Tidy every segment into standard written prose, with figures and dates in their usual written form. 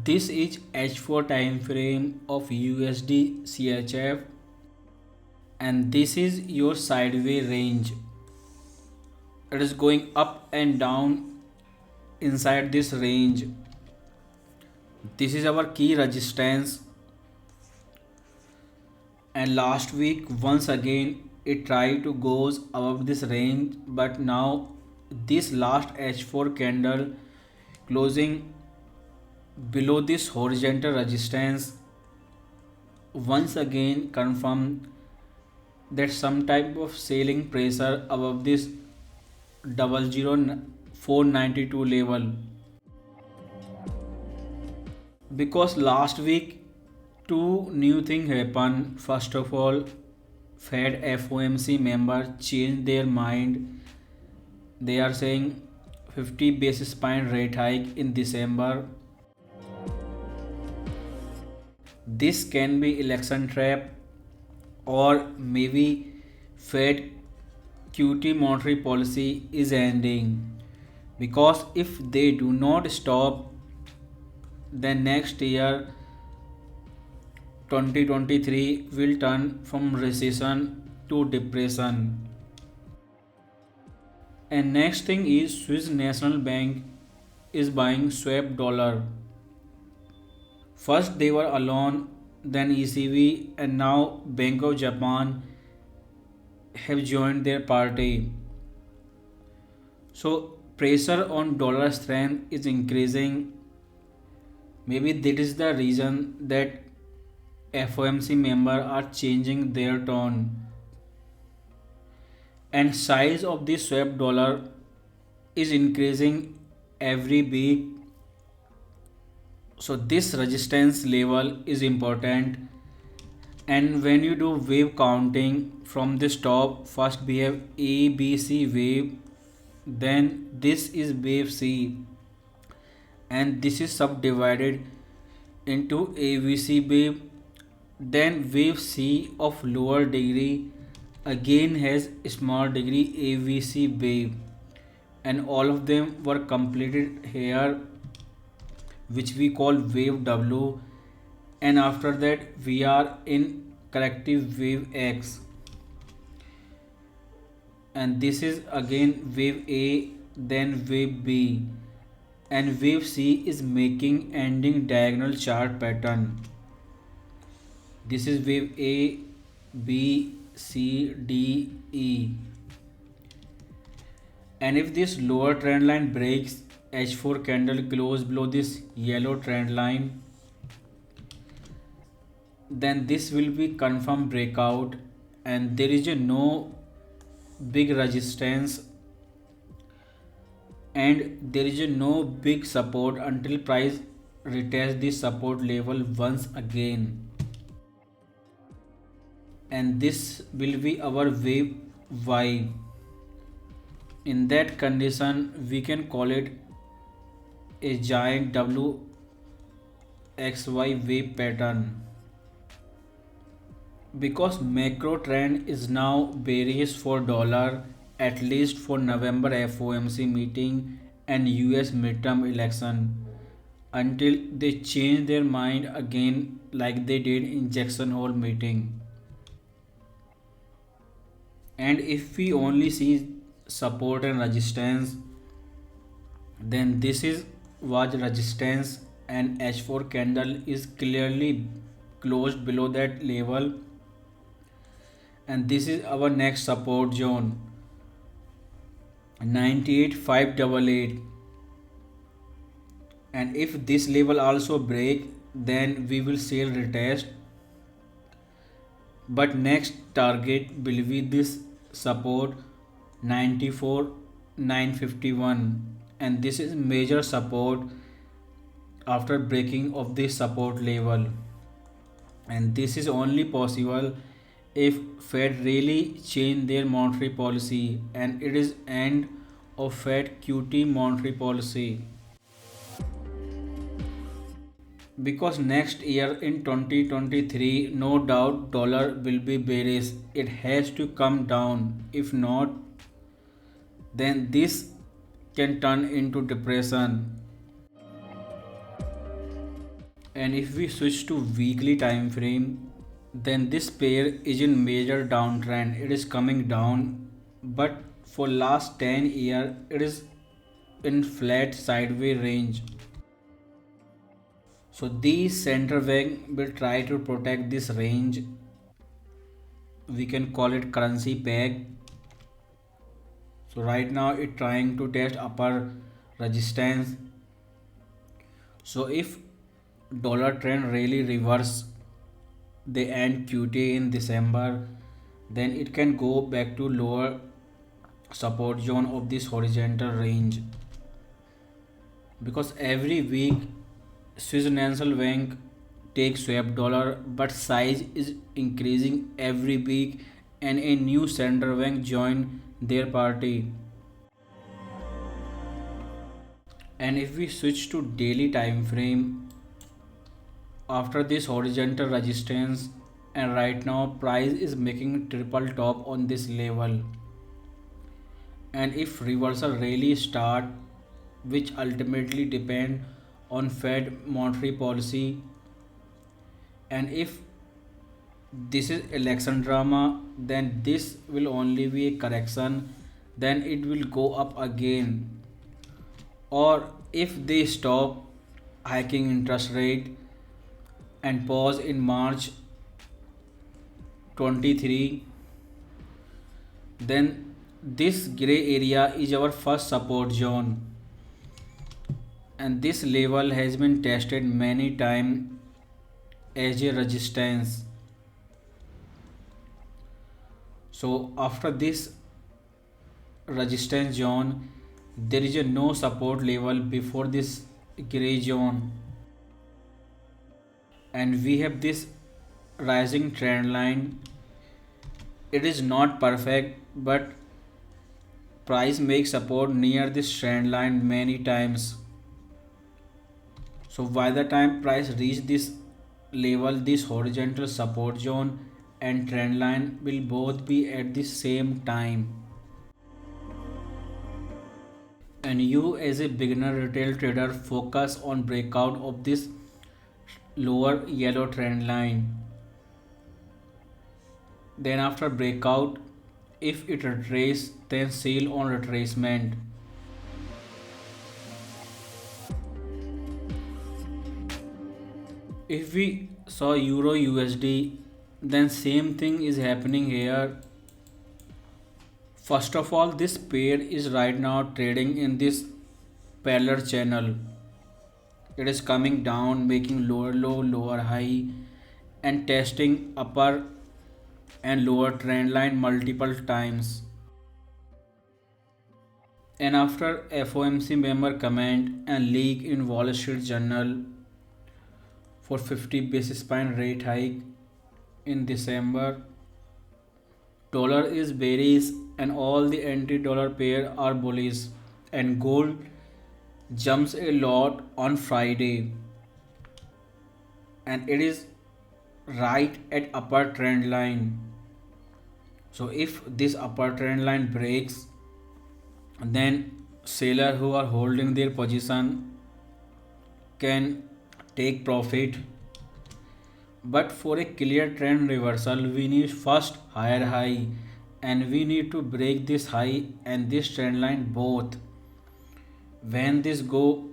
This is H4 time frame of USDCHF and this is your sideways range. It is going up and down inside this range. This is our key resistance, and last week once again it tried to goes above this range, but now this last H4 candle closing below this horizontal resistance once again confirmed that some type of selling pressure above this 00492 level, because last week two new things happened. First of all, Fed FOMC member changed their mind. They are saying 50 basis point rate hike in December. This can be election trap, or maybe Fed QT monetary policy is ending, because if they do not stop, then next year 2023 will turn from recession to depression. And next thing is Swiss National Bank is buying swap dollar. First they were alone, then ECB, and now Bank of Japan have joined their party. So pressure on dollar strength is increasing. Maybe that is the reason that FOMC members are changing their tone. And size of the swap dollar is increasing every week. So this resistance level is important. And when you do wave counting from this top, first we have ABC wave, then this is wave C, and this is subdivided into ABC wave. Then wave C of lower degree again has small degree ABC wave, and all of them were completed here, which we call wave W. And after that we are in corrective wave X, and this is again wave A, then wave B, and wave C is making ending diagonal chart pattern. This is wave A, B, C, D, E. And if this lower trend line breaks, H4 candle close below this yellow trend line, then this will be confirmed breakout, and there is a no big resistance and there is a no big support until price retests this support level once again, and this will be our wave Y. In that condition we can call it a giant WXY wave pattern, because macro trend is now bearish for dollar, at least for November FOMC meeting and US midterm election, until they change their mind again like they did in Jackson Hole meeting. And if we only see support and resistance, then this is was resistance, and H4 candle is clearly closed below that level, and this is our next support zone 98,588. And if this level also break, then we will sell retest, but next target will be this support 94,951, and this is major support after breaking of this support level. And this is only possible if Fed really change their monetary policy, and it is end of Fed QT monetary policy, because next year in 2023 no doubt dollar will be bearish. It has to come down. If not, then this can turn into depression. And if we switch to weekly time frame, then this pair is in major downtrend. It is coming down, but for last 10 year it is in flat sideways range. So these center bank will try to protect this range. We can call it currency peg. So right now it trying to test upper resistance. So if dollar trend really reverse the end QT in December, then it can go back to lower support zone of this horizontal range, because every week Swiss National Bank takes swap dollar, but size is increasing every week and a new central bank join their party. And if we switch to daily time frame, after this horizontal resistance, and right now price is making triple top on this level, and if reversal really start, which ultimately depend on Fed monetary policy, and if this is election drama, then this will only be a correction, then it will go up again. Or if they stop hiking interest rate and pause in March 23, then this gray area is our first support zone, and this level has been tested many times as a resistance. So after this resistance zone, there is a no support level before this gray zone, and we have this rising trend line. It is not perfect, but price makes support near this trend line many times. So by the time price reach this level, this horizontal support zone and trend line will both be at the same time. And you as a beginner retail trader, focus on breakout of this lower yellow trend line. Then after breakout, if it retraces, then sell on retracement. If we saw Euro USD, then same thing is happening here. First of all, this pair is right now trading in this parallel channel. It is coming down, making lower low, lower high, and testing upper and lower trend line multiple times. And after FOMC member comment and leak in Wall Street Journal for 50 basis point rate hike in December, dollar is bearish and all the anti-dollar pair are bullish, and gold jumps a lot on Friday, and it is right at upper trend line. So if this upper trend line breaks, then sellers who are holding their position can take profit. But for a clear trend reversal, we need first higher high, and we need to break this high and this trend line both. When this go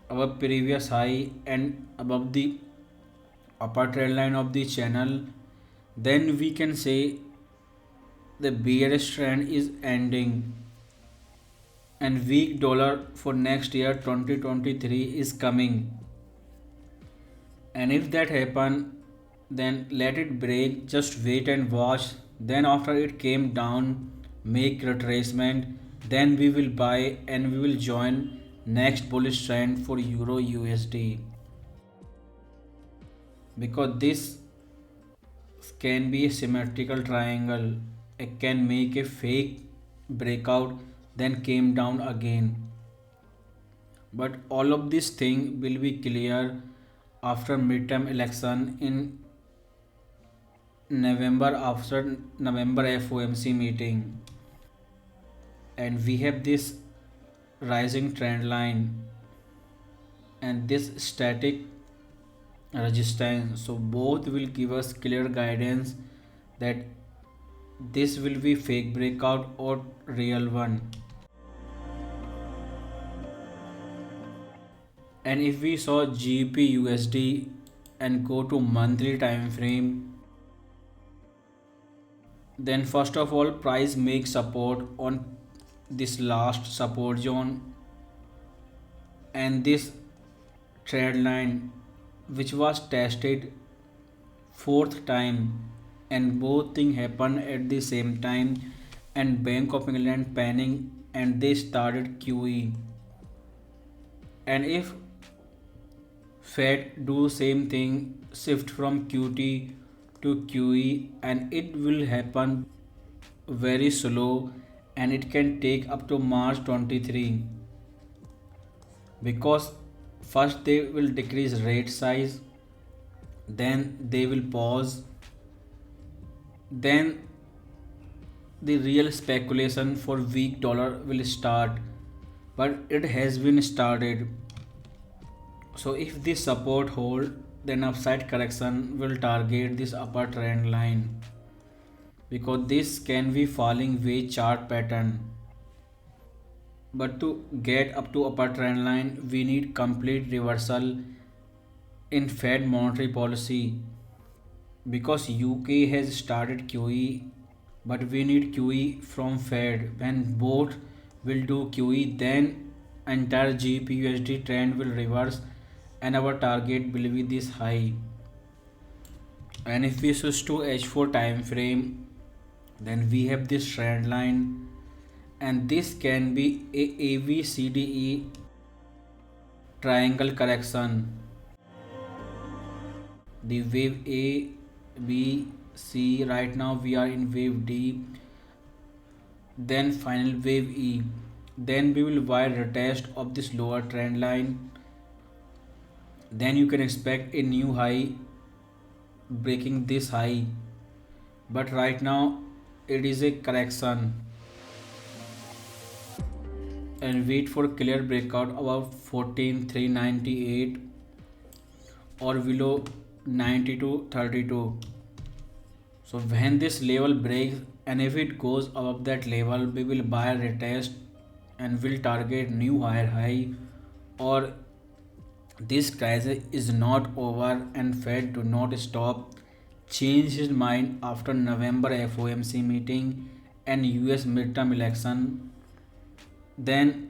above previous high and above the upper trend line of the channel, then we can say the bearish trend is ending, and weak dollar for next year 2023 is coming. And if that happen, then let it break, just wait and watch. Then after it came down, make retracement, then we will buy and we will join next bullish trend for Euro USD, because this can be a symmetrical triangle. It can make a fake breakout, then came down again. But all of this thing will be clear after midterm election in November, after November FOMC meeting. And we have this rising trend line and this static resistance. So both will give us clear guidance that this will be fake breakout or real one. And if we saw GBPUSD and go to monthly time frame, then first of all price makes support on this last support zone and this trend line which was tested fourth time, and both things happened at the same time, and Bank of England panicked and they started QE. And if Fed do same thing, shift from QT to QE, and it will happen very slow and it can take up to March 23, because first they will decrease rate size, then they will pause, then the real speculation for weak dollar will start, but it has been started. So if this support hold, then upside correction will target this upper trend line, because this can be falling wedge chart pattern. But to get up to upper trend line, we need complete reversal in Fed monetary policy, because UK has started QE, but we need QE from Fed. When both will do QE, then entire GBPUSD trend will reverse and our target will be this high. And if we switch to H4 time frame, then we have this trend line, and this can be a ABCDE triangle correction. The wave A, B, C, right now we are in wave D, then final wave E. Then we will wire retest of this lower trend line. Then you can expect a new high breaking this high. But right now it is a correction. And wait for clear breakout about 14,398 or below 92.32. So when this level breaks and if it goes above that level, we will buy retest and will target new higher high, or this crisis is not over and Fed do not stop, change his mind after November FOMC meeting and US midterm election, then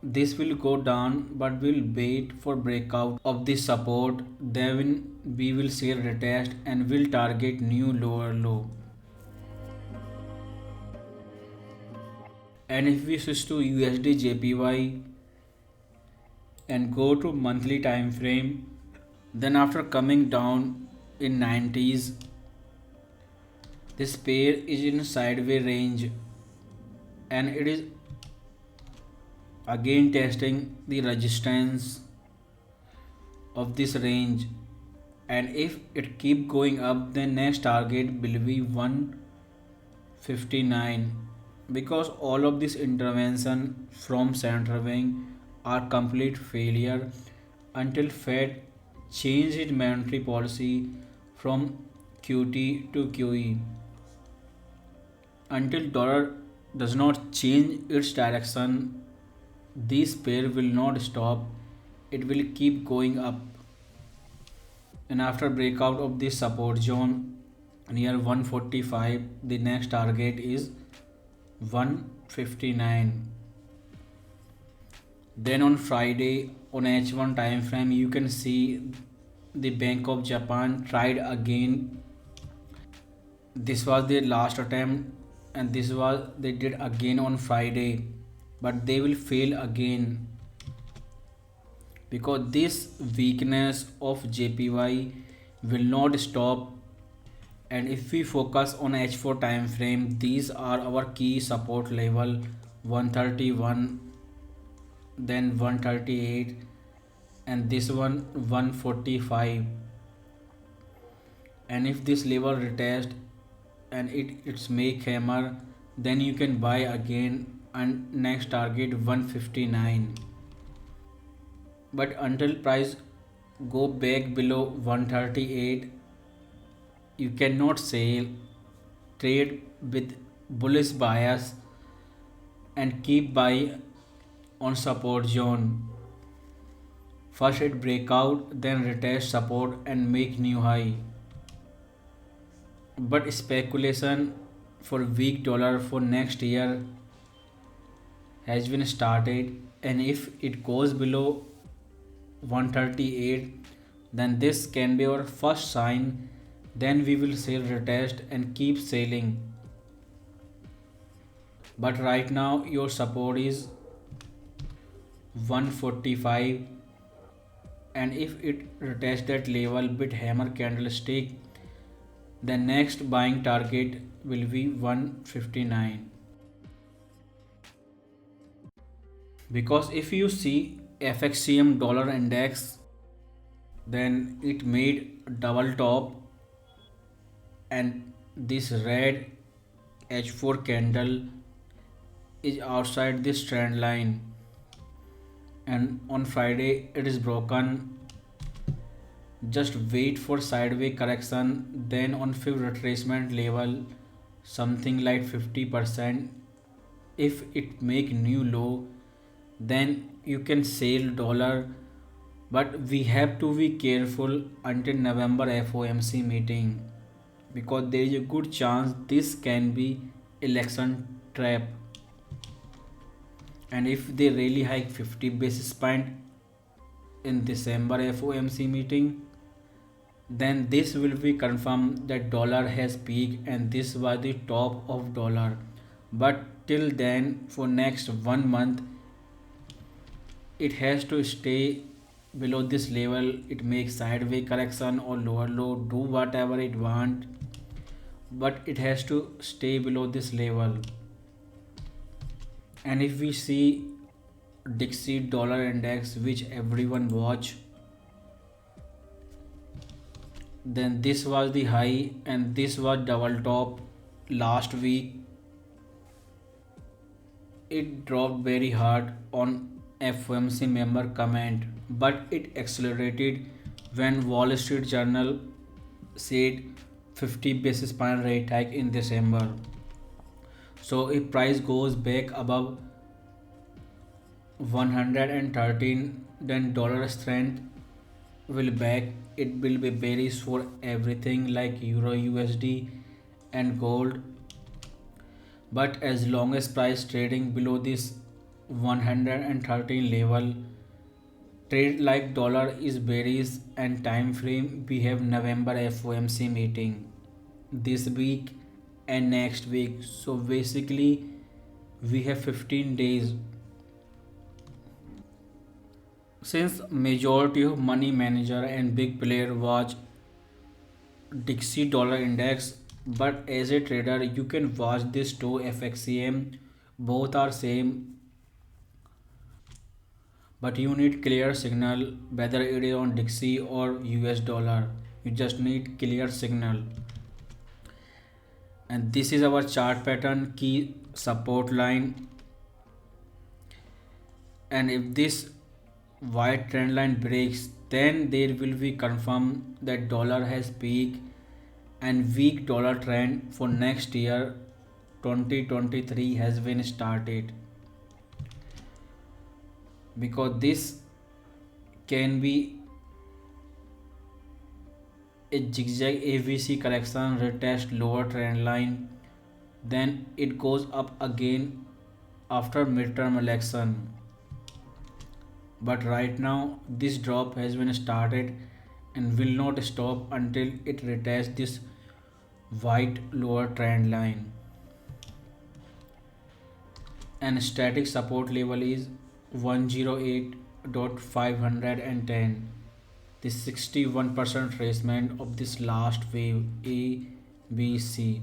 this will go down, but we'll wait for breakout of this support, then we will see a retest and will target new lower low. And if we switch to USDJPY and go to monthly time frame, then after coming down in 90s, this pair is in sideways range and it is again testing the resistance of this range, and if it keep going up, then next target will be 159, because all of this intervention from central bank are complete failure until Fed change its monetary policy from QT to QE. Until dollar does not change its direction, this pair will not stop, it will keep going up. And after breakout of this support zone near 145, the next target is 159. Then on Friday on H1 time frame, you can see the Bank of Japan tried again. This was their last attempt and this was they did again on Friday, but they will fail again, because this weakness of JPY will not stop. And if we focus on H4 time frame, these are our key support level: 131, then 138, and this one 145. And if this level retest and it's make hammer, then you can buy again and next target 159. But until price go back below 138, you cannot sell, trade with bullish bias and keep buy on support zone. First it break out, then retest support and make new high. But speculation for weak dollar for next year has been started, and if it goes below 138, then this can be our first sign. Then we will sell, retest and keep selling. But right now your support is 145, and if it retests that level with hammer candlestick, the next buying target will be 159. Because if you see FXCM dollar index, then it made double top, and this red H4 candle is outside this trend line, and on Friday it is broken. Just wait for sideways correction, then on fifth retracement level something like 50%, if it make new low, then you can sell dollar. But we have to be careful until November FOMC meeting, because there is a good chance this can be election trap, and if they really hike 50 basis point in December FOMC meeting, then this will be confirmed that dollar has peaked and this was the top of dollar. But till then, for next 1 month, it has to stay below this level. It makes sideways correction or lower low, do whatever it want, but it has to stay below this level. And if we see Dixie dollar index, which everyone watch, then this was the high and this was double top last week. It dropped very hard on FOMC member comment, but it accelerated when Wall Street Journal said 50 basis point rate hike in December. So if price goes back above 113, then dollar strength will back. It will be bearish for everything like Euro USD and gold. But as long as price trading below this 113 level, trade like dollar is bearish. And time frame, we have November FOMC meeting this week and next week, so basically we have 15 days. Since majority of money manager and big player watch Dixie dollar index, but as a trader you can watch this too, FXCM, both are same, but you need clear signal whether it is on Dixie or US dollar. You just need clear signal. And this is our chart pattern, key support line, and if this white trend line breaks, then there will be confirmed that dollar has peaked, and weak dollar trend for next year 2023 has been started, because this can be a zigzag ABC correction, retest lower trend line, then it goes up again after midterm election. But right now this drop has been started and will not stop until it retests this white lower trend line. And static support level is 108.510. This 61% retracement of this last wave A, B, C.